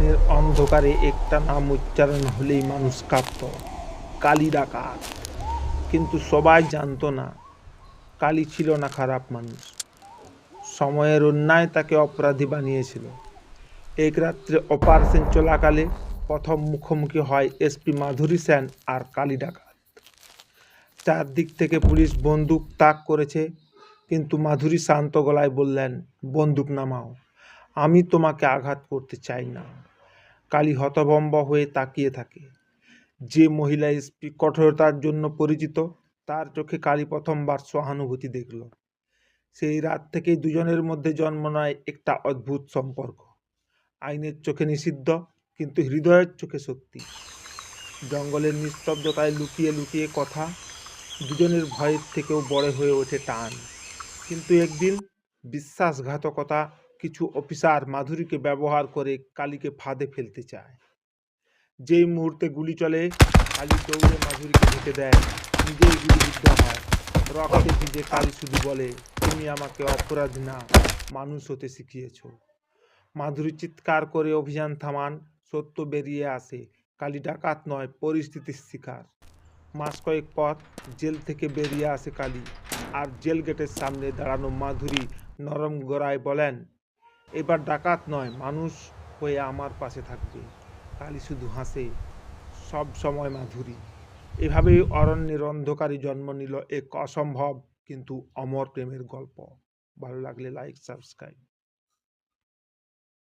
অরণ্যের অন্ধকারে একটা নাম উচ্চারণ হলেই মানুষ কাঁপত, কালী ডাকাত। কিন্তু সবাই জানতো না কালী ছিল না খারাপ মানুষ, সময়ের অন্যায় তাকে অপরাধী বানিয়েছিল। এক রাত্রে অপারেশন চলাকালে প্রথম মুখোমুখি হয় এসপি মাধুরী সেন আর কালী ডাকাত। চারদিক থেকে পুলিশ বন্দুক তাক করেছে, কিন্তু মাধুরী শান্ত গলায় বললেন, বন্দুক নামাও, আমি তোমাকে আঘাত করতে চাই না। কালী হতভম্ব হয়ে তাকিয়ে থাকে। যে মহিলা এসপি কঠোরতার জন্য পরিচিত, তার চোখে কালী প্রথমবার সহানুভূতি দেখল। সেই রাত থেকেই দুজনের মধ্যে জন্ম নেয় একটা অদ্ভুত সম্পর্ক। আইনের চোখে নিষিদ্ধ, কিন্তু হৃদয়ের চোখে সত্যি। জঙ্গলের নিস্তব্ধতায় লুকিয়ে লুকিয়ে কথা, দুজনের ভয়ের থেকেও বড় হয়ে ওঠে টান। কিন্তু একদিন বিশ্বাসঘাতকতা, কিছু অফিসার মাধুরীকে ব্যবহার করে কালীকে ফাঁদে ফেলতে চায়। যেই মুহূর্তে গুলি চলে, কালী দৌড়ে মাধুরীকে ঢেকে দেয়, নিজেই গুলিবিদ্ধ হয়। রক্তে ভিজে কালী শুধু বলে, তুমি আমাকে অপরাধী না, মানুষ হতে শিখিয়েছ। মাধুরী চিৎকার করে অভিযান থামান, সত্য বেরিয়ে আসে, কালী ডাকাত নয়, পরিস্থিতির শিকার। মাস কয়েক পর জেল থেকে বেরিয়ে আসে কালী, আর জেল গেটের সামনে দাঁড়ানো মাধুরী নরম গলায় বলেন, এবার ডাকাত নয়, মানুষ হয়ে আমার পাশে থাকবে। কালী শুধু হাসে, সব সময় মাধুরী। এভাবেই অরণ্যের অন্ধকারে জন্ম নিল এক অসম্ভব কিন্তু অমর প্রেমের গল্প। ভালো লাগলে লাইক, সাবস্ক্রাইব।